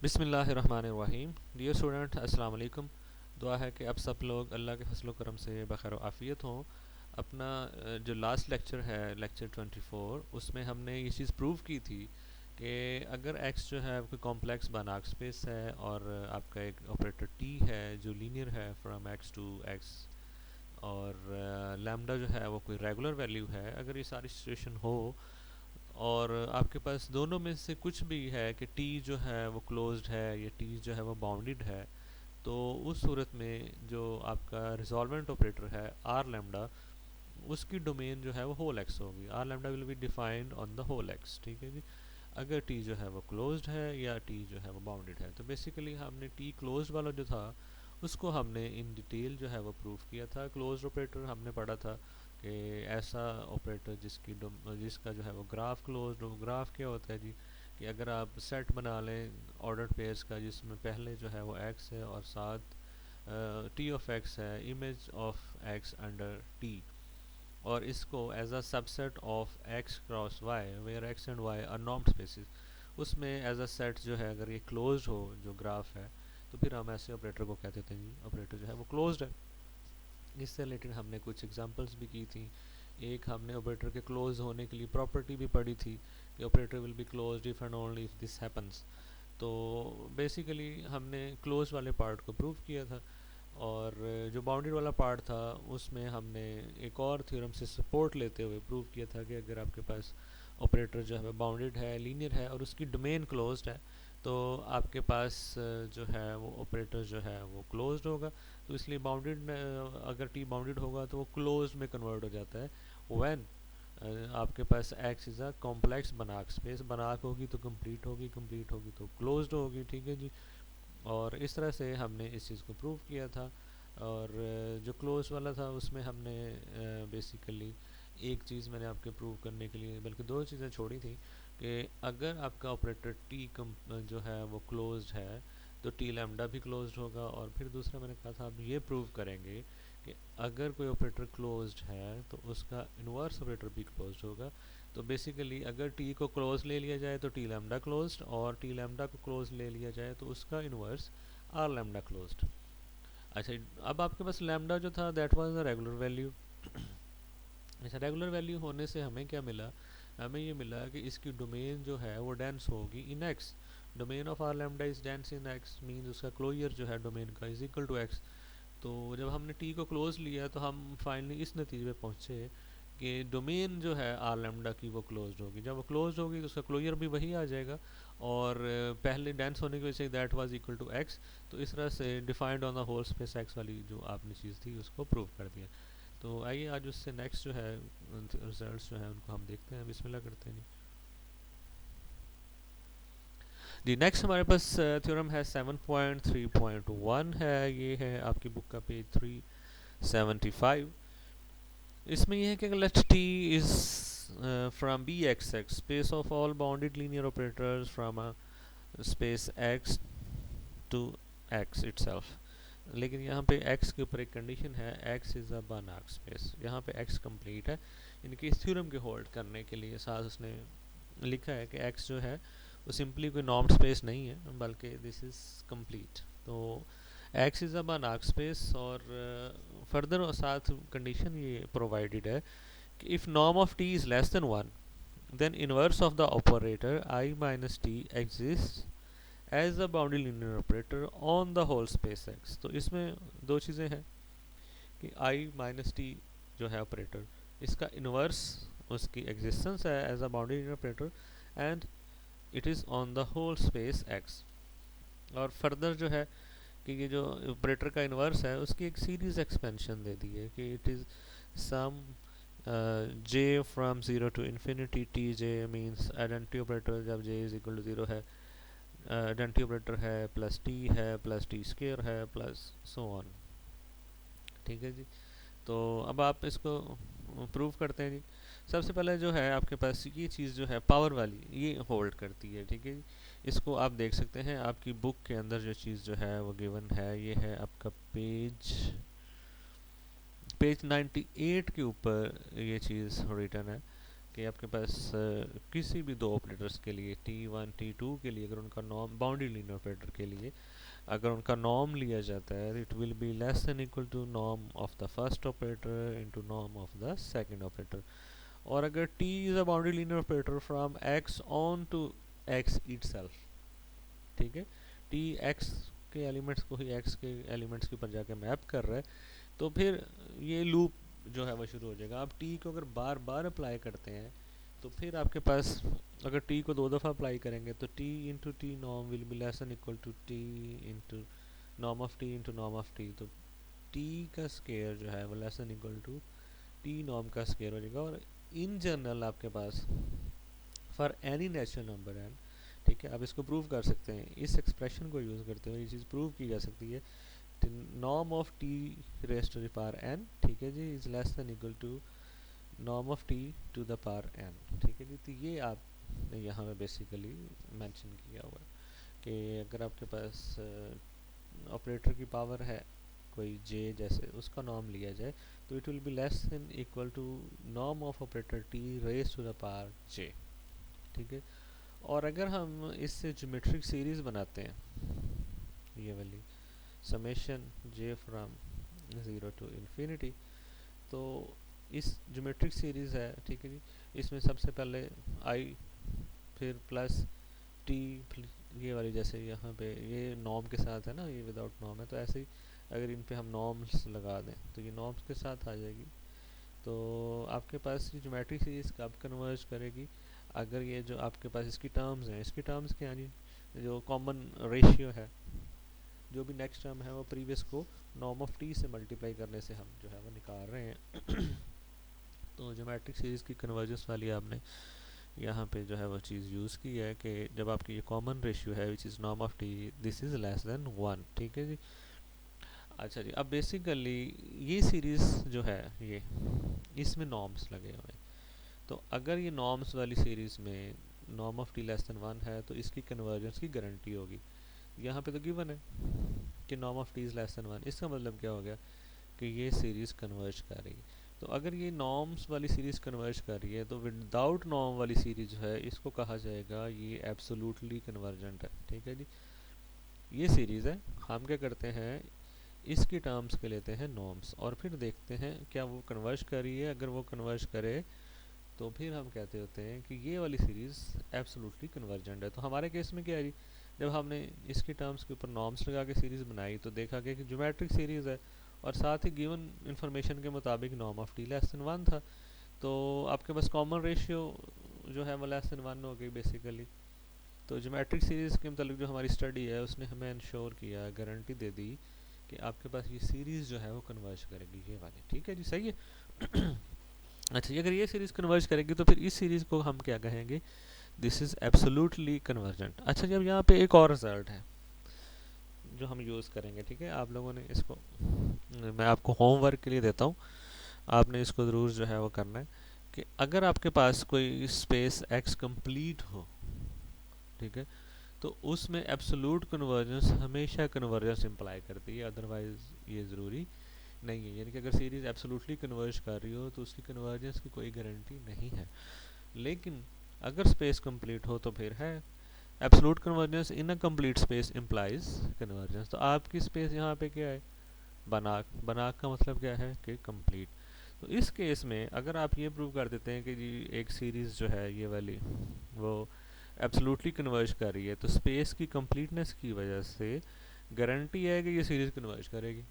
बिस्मिल्लाहिर्रहमानिर्रहीम। Dear student, अस्सलाम वालेकुम। दुआ है कि आप सब लोग अल्लाह के फजल करम से बखैर आफ़ियत हों। अपना जो लास्ट लेक्चर है, लेक्चर 24, उसमें हमने ये चीज़ प्रूव की थी कि अगर x जो है कोई कॉम्प्लेक्स बनाक स्पेस है और आपका एक ऑपरेटर t है जो लीनियर है फ्रॉम x टू x, और लैम्डा जो है वो कोई रेगुलर वैल्यू है, अगर ये सारी सिचुएशन हो और आपके पास दोनों में से कुछ भी है कि t जो है वो क्लोज्ड है या t जो है वो बाउंडेड है, तो उस सूरत में जो आपका रिजॉल्वेंट ऑपरेटर है आर लैम्डा, उसकी डोमेन जो है वो होल एक्स होगी। R lambda will be defined on the whole X, ठीक है जी। अगर टी जो है वो क्लोज्ड है या टी जो है वो बाउंडेड है, तो बेसिकली हमने टी क्लोज्ड वाला जो था उसको हमने इन डिटेल जो है वो प्रूफ किया था। क्लोज्ड ऑपरेटर हमने पढ़ा था कि ऐसा ऑपरेटर जिसका जो है वो ग्राफ क्लोज्ड हो। ग्राफ क्या होता है जी, कि अगर आप सेट बना लें ऑर्डर्ड पेयर्स का जिसमें पहले जो है वो एक्स है और साथ टी ऑफ एक्स है, image of X under T, और इसको as a subset of X cross Y where X and Y are normed spaces, उसमें एज अ सेट जो है अगर ये क्लोज्ड हो जो ग्राफ है, तो फिर हम ऐसे ऑपरेटर को कहते थे जी ऑपरेटर जो है वो क्लोज्ड है। इससे रिलेटेड हमने कुछ एग्जांपल्स भी की थी। एक हमने ऑपरेटर के क्लोज होने के लिए प्रॉपर्टी भी पढ़ी थी कि operator will be closed if and only if this happens. तो बेसिकली हमने क्लोज वाले पार्ट को प्रूव किया था, और जो बाउंडेड वाला पार्ट था उसमें हमने एक और थ्योरम से सपोर्ट लेते हुए प्रूव किया था कि अगर आपके पास ऑपरेटर जो है बाउंडेड है, लीनियर है और उसकी डोमेन क्लोज्ड है, तो आपके पास जो है वो ऑपरेटर जो है वो क्लोज्ड होगा। तो इसलिए बाउंडेड, अगर टी बाउंडेड होगा तो वो क्लोज्ड में कन्वर्ट हो जाता है व्हेन आपके पास एक्स इज़ अ कॉम्प्लेक्स बनाक स्पेस। बनाक होगी तो कंप्लीट होगी, कंप्लीट होगी तो क्लोज्ड होगी, ठीक है जी। और इस तरह से हमने इस चीज़ को प्रूव किया था। और जो क्लोज वाला था उसमें हमने बेसिकली एक चीज़ मैंने आपके प्रूव करने के लिए बल्कि दो चीज़ें छोड़ी थी कि अगर आपका ऑपरेटर टी जो है वो क्लोज्ड है तो टी लैम्डा भी क्लोज्ड होगा। और फिर दूसरा मैंने कहा था आप ये प्रूव करेंगे कि अगर कोई ऑपरेटर क्लोज्ड है तो उसका इन्वर्स ऑपरेटर भी क्लोज्ड होगा। तो बेसिकली अगर टी को क्लोज ले लिया जाए तो टी लैम्डा क्लोज्ड, और टी लैम्डा को क्लोज ले लिया जाए तो उसका इन्वर्स आर लैम्डा क्लोज्ड। अच्छा, अब आपके पास लैम्डा जो था that was a regular value. अच्छा, रेगुलर वैल्यू होने से हमें क्या मिला? हमें ये मिला कि इसकी डोमेन जो है वो डेंस होगी in X. Domain of R lambda is dense in X means उसका क्लोजर जो है डोमेन का इज इक्वल टू एक्स। तो जब हमने टी को क्लोज लिया तो हम फाइनली इस नतीजे पे पहुँचे कि डोमेन जो है आर लैम्डा की वो क्लोज्ड होगी। जब वो क्लोज्ड होगी तो उसका क्लोजर भी वही आ जाएगा, और पहले डेंस होने की वजह से that was equal to X. तो इस तरह से defined on the whole space X वाली जो आपने चीज़ थी उसको प्रूव कर दिया। तो आइए आज उससे नेक्स्ट जो है रिजल्ट्स जो है उनको हम देखते हैं। बिस्मिल्लाह करते हैं जी। नेक्स्ट हमारे पास थ्योरम है 7.3.1 है, ये है आपकी बुक का पेज 375। इसमें यह है कि let T is from B X X space of all bounded linear operators from a space X to X itself. लेकिन यहाँ पे x के ऊपर एक कंडीशन है, x इज़ अ बनाक स्पेस। यहाँ पे x कंप्लीट है। इनके इस थ्योरम के होल्ड करने के लिए साथ उसने लिखा है कि x जो है वो सिंपली कोई नॉर्म्ड स्पेस नहीं है बल्कि दिस इज़ कंप्लीट। तो x इज़ अ बनाक स्पेस, और फर्दर साथ कंडीशन ये प्रोवाइडेड है कि if norm of t is less than 1 then inverse of the operator I minus t exists as a boundary linear operator on the whole space X. तो इसमें दो चीज़ें हैं कि आई माइनस टी जो है ऑपरेटर, इसका इन्वर्स उसकी एग्जिस्टेंस है as a boundary linear operator, and it is on the whole space X. और फर्दर जो है कि ये जो ऑपरेटर का इन्वर्स है उसकी एक सीरीज एक्सपेंशन दे दी है कि it is sum J from zero to infinity T J means identity operator जब J is equal to zero है, आइडेंटिटी ऑपरेटर है प्लस टी है प्लस टी स्क्वेयर है प्लस सो ऑन, ठीक है जी। तो अब आप इसको प्रूव करते हैं जी। सबसे पहले जो है आपके पास ये चीज़ जो है पावर वाली ये होल्ड करती है, ठीक है जी। इसको आप देख सकते हैं आपकी बुक के अंदर जो चीज़ जो है वो गिवन है, ये है आपका पेज पेज 98 के ऊपर ये चीज़ रिटर्न है कि आपके पास किसी भी दो ऑपरेटर्स के लिए T1 T2 के लिए अगर उनका नॉर्म बाउंड्री लीनियर ऑपरेटर के लिए अगर उनका नॉर्म लिया जाता है it will be less than equal to norm of the first operator into norm of the second operator. और अगर T is a boundary linear operator from X onto X itself, ठीक है, T X के elements को ही X के elements के ऊपर जाके मैप कर रहा है, तो फिर ये लूप जो है वो शुरू हो जाएगा। आप टी को अगर बार बार अप्लाई करते हैं तो फिर आपके पास अगर टी को दो दफ़ा अप्लाई करेंगे तो T into T norm will be less than equal to T into norm of T into norm of T. तो टी का स्केयर जो है वो less than equal to T norm का स्केयर हो जाएगा। और इन जनरल आपके पास for any natural number N, ठीक है, आप इसको प्रूव कर सकते हैं, इस एक्सप्रेशन को यूज़ करते हुए ये चीज़ प्रूव की जा सकती है। Norm of T raise to the power N, ठीक है जी, is less than equal to norm of T to the power N, ठीक है जी। तो ये आपने यहाँ पे बेसिकली मेंशन किया हुआ है कि अगर आपके पास ऑपरेटर की पावर है कोई जे जैसे, उसका नॉर्म लिया जाए तो it will be less than equal to norm of operator T raise to the power J, ठीक है। और अगर हम इससे ज्योमेट्रिक सीरीज बनाते हैं ये वाली summation j from 0 to infinity, तो इस ज्योमेट्रिक सीरीज़ है, ठीक है जी, इसमें सबसे पहले i फिर प्लस t, ये वाली जैसे यहाँ पे ये नॉर्म के साथ है ना, ये विदाउट नॉर्म है, तो ऐसे ही अगर इन पे हम नॉर्म्स लगा दें तो ये नॉर्म्स के साथ आ जाएगी। तो आपके पास ये ज्योमेट्रिक सीरीज़ कब कन्वर्ज करेगी, अगर ये जो आपके पास इसकी टर्म्स हैं, इसकी टर्म्स क्या जी, जो कॉमन रेशियो है, जो भी नेक्स्ट टर्म है वो प्रीवियस को नॉर्म ऑफ टी से मल्टीप्लाई करने से हम जो है वो निकाल रहे हैं। तो ज्योमेट्रिक सीरीज़ की कन्वर्जेंस वाली आपने यहाँ पे जो है वो चीज़ यूज़ की है कि जब आपकी ये कॉमन रेशियो है which is norm of T this is less than 1, ठीक है जी। अच्छा जी, अब बेसिकली ये सीरीज़ जो है ये इसमें नॉर्म्स लगे हुए हैं, तो अगर ये नॉर्म्स वाली सीरीज़ में norm of T less than 1 है तो इसकी कन्वर्जेंस की गारंटी होगी। यहाँ पे तो गिवन है कि norm of T is less than 1, इसका मतलब क्या हो गया कि ये सीरीज़ कन्वर्ज कर रही है। तो अगर ये नॉर्म्स वाली सीरीज़ कन्वर्ज कर रही है तो विदाउट नॉर्म वाली सीरीज़ जो है इसको कहा जाएगा ये एब्सोल्युटली कन्वर्जेंट है, ठीक है जी। ये सीरीज़ है, हम क्या करते हैं इसकी टर्म्स के लेते हैं नॉर्म्स और फिर देखते हैं क्या वो कन्वर्ज कर रही है। अगर वो कन्वर्ज करे तो फिर हम कहते होते हैं कि ये वाली सीरीज़ एब्सोल्युटली कन्वर्जेंट है। तो हमारे केस में क्या है जी, जब हमने इसकी टर्म्स के ऊपर नॉर्म्स लगा के सीरीज़ बनाई तो देखा गया कि ज्योमेट्रिक सीरीज़ है और साथ ही गिवन इन्फॉर्मेशन के मुताबिक norm of T less than 1 था, तो आपके पास कॉमन रेशियो जो है वो लेस देन 1 हो गई बेसिकली। तो ज्योमेट्रिक सीरीज़ के मतलब जो हमारी स्टडी है उसने हमें इंश्योर किया, गारंटी दे दी कि आपके पास ये सीरीज़ जो है वो कन्वर्ज करेगी ये वाली, ठीक है जी, सही है। अच्छा, अगर ये सीरीज़ कन्वर्ज करेगी तो फिर इस सीरीज़ को हम क्या कहेंगे, दिस इज़ एब्सोल्युटली कन्वर्जेंट। अच्छा जी, अब यहाँ पे एक और रिजल्ट है जो हम यूज़ करेंगे, ठीक है। आप लोगों ने इसको मैं आपको होमवर्क के लिए देता हूँ, आपने इसको ज़रूर जो है वो करना है कि अगर आपके पास कोई स्पेस x कंप्लीट हो, ठीक है, तो उसमें एब्सोल्यूट कन्वर्जेंस हमेशा कन्वर्जेंस इंप्लाई करती है, अदरवाइज ये ज़रूरी नहीं है। यानी कि अगर सीरीज़ एब्सोल्युटली कन्वर्ज कर रही हो तो उसकी कन्वर्जेंस की कोई गारंटी नहीं है, लेकिन अगर स्पेस कंप्लीट हो तो फिर है absolute convergence in a complete space implies convergence. तो आपकी स्पेस यहाँ पे क्या है, बनाक, बनाक का मतलब क्या है कि कंप्लीट। तो इस केस में अगर आप ये प्रूव कर देते हैं कि जी एक सीरीज़ जो है ये वाली वो एब्सोल्युटली कन्वर्ज कर रही है तो स्पेस की कंप्लीटनेस की वजह से गारंटी है कि ये सीरीज़ कन्वर्ज करेगी।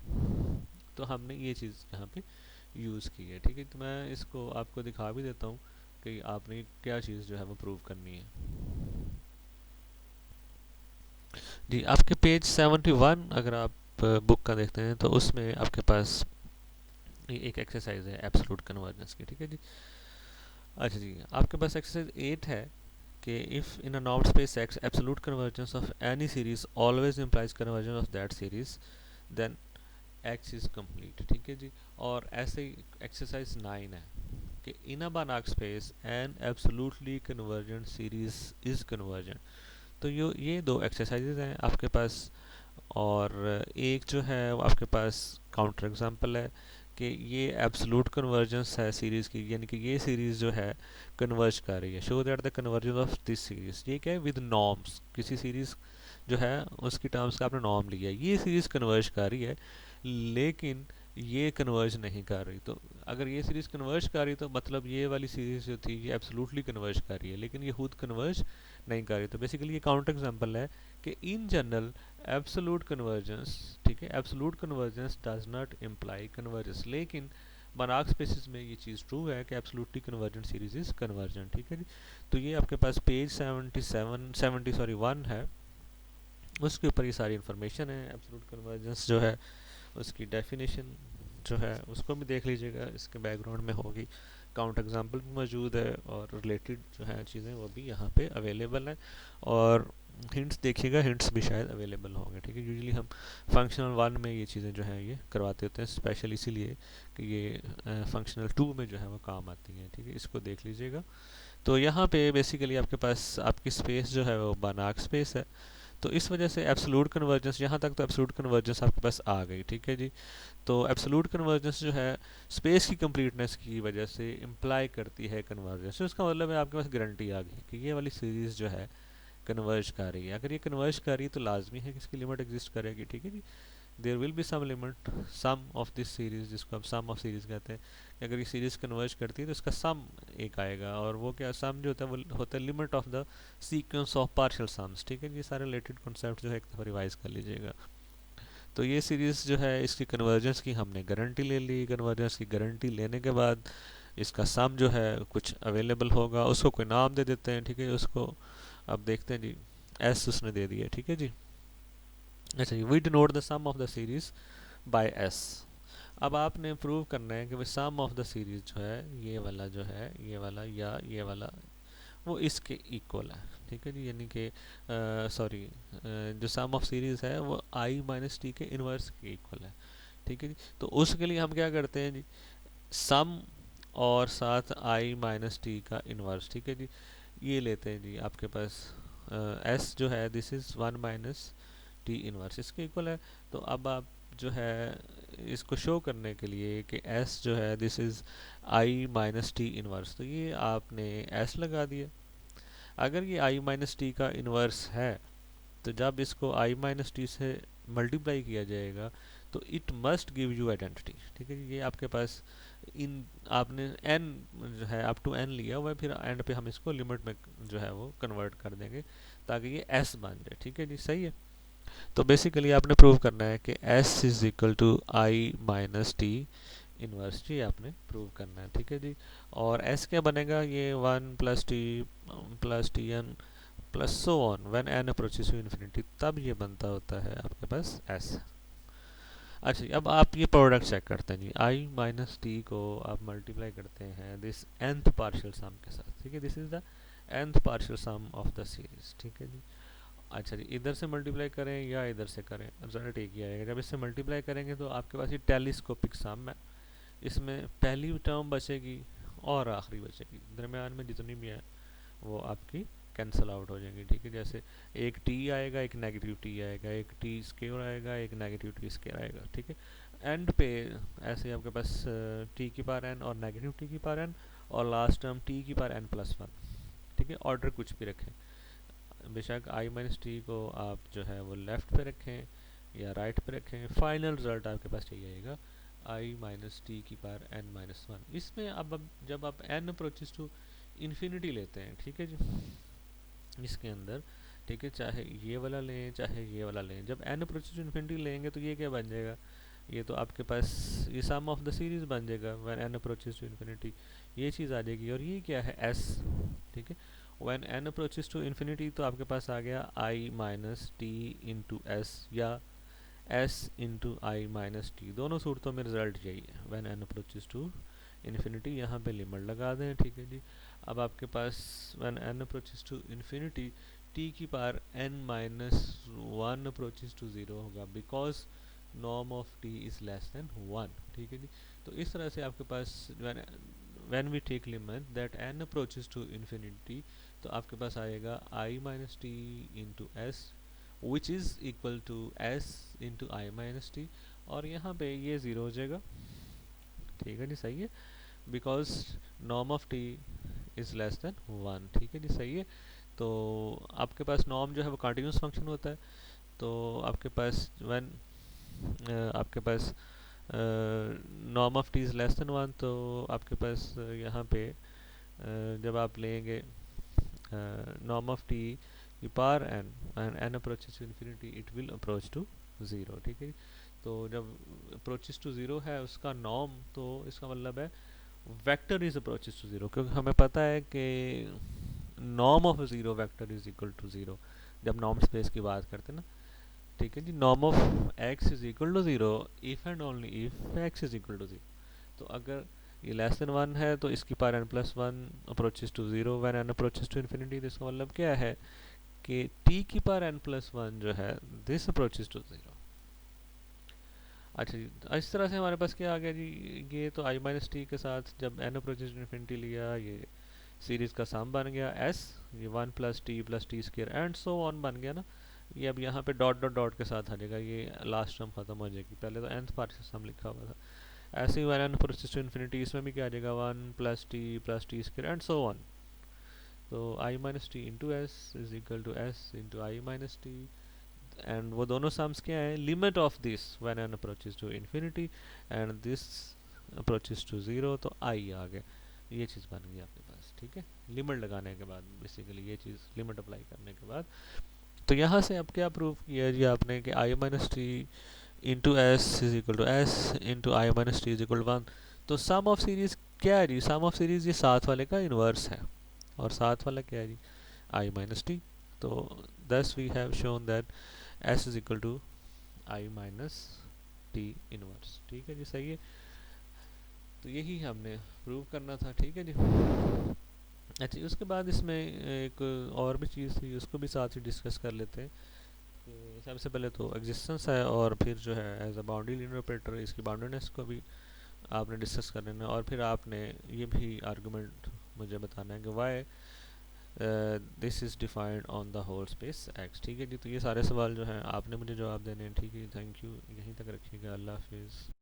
तो हमने ये चीज़ यहाँ पे यूज़ की है, ठीक है। तो मैं इसको आपको दिखा भी देता हूँ कि आपने क्या चीज़ जो है वो प्रूव करनी है। जी, आपके पेज 71 अगर आप बुक का देखते हैं तो उसमें आपके पास ये एक एक्सरसाइज है एब्सोल्यूट कन्वर्जेंस की, ठीक है जी। अच्छा जी, आपके पास एक्सरसाइज 8 है कि if in a normal space X absolute convergence of any series always implies convergence of that series then X is complete, ठीक है जी। और ऐसे ही एक्सरसाइज 9 है कि in a Banach space N absolutely convergent series is convergent. तो ये दो exercises हैं आपके पास, और एक जो है वो आपके पास काउंटर एग्जांपल है कि ये एब्सोलूट कन्वर्जेंस है सीरीज़ की, यानी कि ये सीरीज़ जो है कन्वर्ज कर रही है। Show that the convergence of this series, ये क्या है, विद नॉर्म्स, किसी सीरीज़ जो है उसकी टर्म्स का आपने नॉर्म लिया, ये सीरीज़ कन्वर्ज कर रही है, लेकिन ये कन्वर्ज नहीं कर रही। तो अगर ये सीरीज़ कन्वर्ज कर रही तो मतलब ये वाली सीरीज़ जो थी ये एब्सोल्युटली कन्वर्ज कर रही है, लेकिन ये खुद कन्वर्ज नहीं कर रही। तो बेसिकली ये काउंटर एग्जांपल है कि इन जनरल एब्सोल्यूट कन्वर्जेंस, ठीक है, absolute convergence does not imply convergence, लेकिन बनार्क स्पेसिस में ये चीज़ ट्रू है कि absolutely convergent series is convergent, ठीक है जी। तो ये आपके पास पेज 1 है, उसके ऊपर ये सारी इन्फॉर्मेशन है। एब्सोल्यूट कन्वर्जेंस जो है उसकी डेफिनेशन जो है उसको भी देख लीजिएगा, इसके बैकग्राउंड में होगी, काउंट एग्जांपल भी मौजूद है और रिलेटेड जो है चीज़ें वो भी यहाँ पे अवेलेबल हैं, और हिंट्स देखिएगा, हिंट्स भी शायद अवेलेबल होंगे, ठीक है। यूजुअली हम फंक्शनल 1 में ये चीज़ें जो हैं ये करवाते होते हैं, स्पेशल इसीलिए कि ये फंक्शनल 2 में जो है वो काम आती हैं, ठीक है, इसको देख लीजिएगा। तो यहाँ पे बेसिकली आपके पास आपकी स्पेस जो है वो बनार्क स्पेस है, तो इस वजह से एब्सोल्यूट कन्वर्जेंस, यहाँ तक तो एब्सोल्यूट कन्वर्जेंस आपके पास आ गई, ठीक है जी। तो एब्सोल्यूट कन्वर्जेंस जो है स्पेस की कंप्लीटनेस की वजह से इम्प्लाई करती है कन्वर्जेंस, तो इसका मतलब है आपके पास गारंटी आ गई कि ये वाली सीरीज़ जो है कन्वर्ज कर रही है। अगर ये कन्वर्ज कर रही है तो लाजमी है कि इसकी लिमिट एग्जिस्ट करेगी, ठीक है जी। There will be some limit, sum of this series, जिसको हम सम ऑफ सीरीज़ कहते हैं, कि अगर ये सीरीज़ कन्वर्ज करती है तो इसका सम एक आएगा, और वो क्या सम जो होता है वो होता है limit of the sequence of partial sums, ठीक है। ये सारे रिलेटेड कॉन्सेप्ट जो है एक दफ़ा रिवाइज कर लीजिएगा। तो ये सीरीज़ जो है इसकी कन्वर्जेंस की हमने गारंटी ले ली, कन्वर्जेंस की गारंटी लेने के बाद इसका सम जो है कुछ अवेलेबल होगा, उसको कोई नाम दे देते हैं, ठीक है, उसको अब देखते हैं जी, एस उसने दे दिया, ठीक है जी। अच्छा जी, we denote the sum of the series by S. अब आपने प्रूव करना है कि भाई सम ऑफ द सीरीज जो है ये वाला जो है, ये वाला या ये वाला वो इसके इक्वल है, ठीक है जी। यानी कि सॉरी, जो सम ऑफ सीरीज है वो आई माइनस टी के इन्वर्स के इक्वल है, ठीक है जी। तो उसके लिए हम क्या करते हैं जी, सम और साथ आई माइनस टी का इन्वर्स, ठीक है जी, ये लेते हैं जी। आपके पास एस जो है दिस इज़ 1 - टी इन्वर्स इसके इक्वल है। तो अब आप जो है इसको शो करने के लिए कि एस जो है this is I minus T inverse, तो ये आपने एस लगा दिया। अगर ये आई माइनस टी का इन्वर्स है तो जब इसको आई माइनस टी से मल्टीप्लाई किया जाएगा तो it must give you identity, ठीक है। ये आपके पास इन आपने एन जो है अप टू एन लिया हुआ है, फिर एंड पे हम इसको लिमिट में जो है वो कन्वर्ट कर देंगे ताकि ये एस बन जाए, ठीक है जी, सही है। तो बेसिकली आपने प्रूव करना है कि S is equal to I minus T inverse, जी आपने प्रूव करना है, ठीक है जी। और एस क्या बनेगा, ये 1 + t + tn plus so on when N approaches to infinity, तब ये बनता होता है आपके पास एस। अच्छा जी, अब आप ये प्रोडक्ट चेक करते हैं जी, आई माइनस टी को आप मल्टीप्लाई करते हैं दिस nth पार्शियल सम के साथ, ठीक है, this is the nth partial sum of the series, ठीक है जी। अच्छा जी, इधर से मल्टीप्लाई करें या इधर से करें, रिजल्ट एक ही आएगा। जब इससे मल्टीप्लाई करेंगे तो आपके पास ये टेलीस्कोपिक सम है, इसमें पहली टर्म बचेगी और आखिरी बचेगी, दरमियान में जितनी भी है वो आपकी कैंसिल आउट हो जाएंगी, ठीक है। जैसे एक टी आएगा, एक नेगेटिव टी आएगा, एक टी स्क्वायर आएगा, एक नेगेटिव टी स्क्वायर आएगा, ठीक है। एंड पे ऐसे आपके पास टी की पावर एन और नेगेटिव टी की पावर एन, और लास्ट टर्म टी की पावर n+1, ठीक है। ऑर्डर कुछ भी रखें, बेशक आई माइनस टी को आप जो है वो लेफ्ट पे रखें या राइट पे रखें, फाइनल रिजल्ट आपके पास यही आएगा, आई माइनस टी की पावर n-1। इसमें अब जब आप n अप्रोचेस टू इन्फिनिटी लेते हैं, ठीक है जी, इसके अंदर, ठीक है, चाहे ये वाला लें चाहे ये वाला लें, जब n अप्रोचेस टू इन्फिनिटी लेंगे तो ये क्या बन जाएगा, ये तो आपके पास ये सम ऑफ द सीरीज बन जाएगा when n approaches to infinity, ये चीज़ आ जाएगी। और ये क्या है, s, ठीक है। When n approaches to infinity तो आपके पास आ गया i minus T into S या s into I minus T, दोनों सूरतों में रिजल्ट यही है, when n approaches to infinity. यहाँ पे लिमिट लगा दें, ठीक है जी। अब आपके पास when n approaches to infinity t की पावर n-1 अप्रोचेस टू 0 होगा, because norm of t is less than 1, ठीक है जी। तो इस तरह से आपके पास when we take limit that n approaches to infinity तो आपके पास आएगा i minus t into s which is equal to s into i minus t, और यहाँ पे ये ज़ीरो हो जाएगा, ठीक है जी, सही है, because norm of T is less than 1। ठीक है जी, सही है। तो आपके पास नॉर्म जो है वो कंटिन्यूस फंक्शन होता है, तो आपके पास व्हेन आपके पास norm of T is less than 1, तो आपके पास यहाँ पे जब आप लेंगे norm of t की power n and n approaches to infinity it will approach to 0। ठीक है, तो जब approaches to 0 है उसका norm, तो इसका मतलब है vector is approaches to 0, क्योंकि हमें पता है कि norm of 0 vector is equal to 0 जब norm space की बात करते हैं ना। ठीक है जी, norm of x is equal to 0 if and only if x is equal to 0। तो अगर ये लेस देन 1 है तो इसकी power n plus 1 approaches to 0 when n approaches to infinity. तो इसका मतलब क्या है कि t की पावर n प्लस 1 जो है दिस अप्रोचेस टू 0। अच्छा जी, इस तरह से हमारे पास क्या आ गया जी, ये तो i माइनस टी के साथ जब n अप्रोचेस टू इन्फिनिटी लिया, ये सीरीज का सम बन गया s, ये 1 प्लस टी स्क्र एंड सो ऑन बन गया ना। ये अब यहाँ पे डॉट डॉट डॉट के साथ आ जाएगा, ये लास्ट टर्म खत्म हो जाएगी, पहले तो nth पार्ट से सम लिखा हुआ था। ऐसे ही when N approaches to infinity, इसमें भी क्या आ जाएगा 1 प्लस टी स्क्र एंड सो ऑन। तो I minus T into S is equal to S into I minus T, and वो दोनों सम्स क्या है, limit of this when N approaches to infinity and this approaches to zero, तो I आ गया। ये चीज़ बन गई आपके पास। ठीक है, लिमिट लगाने के बाद, बेसिकली ये चीज़ लिमिट अप्लाई करने के बाद। तो यहाँ से अब क्या प्रूव किया जी आपने कि I minus T into S is equal to S into I minus T is equal to 1। तो सम ऑफ सीरीज क्या है जी, सम ऑफ सीरीज ये साथ वाले का इन्वर्स है, और साथ वाला क्या है जी, आई माइनस टी। तो thus we have shown that S is equal to I minus T inverse. ठीक है जी, सही है। तो यही हमने प्रूव करना था। ठीक है जी। अच्छा, उसके बाद इसमें एक और भी चीज़ थी, उसको भी साथ ही डिस्कस कर लेते हैं। कि सबसे पहले तो एग्जिस्टेंस है, और फिर जो है as a boundary linear operator इसकी बाउंड्रीनेस को भी आपने डिस्कस कर लेना है, और फिर आपने ये भी आर्गूमेंट मुझे बताना है कि why this is defined on the whole space X. ठीक है जी, तो ये सारे सवाल जो हैं आपने मुझे जवाब देने हैं। ठीक है, थैंक यू, यहीं तक रखिएगा, अल्लाह हाफिज़।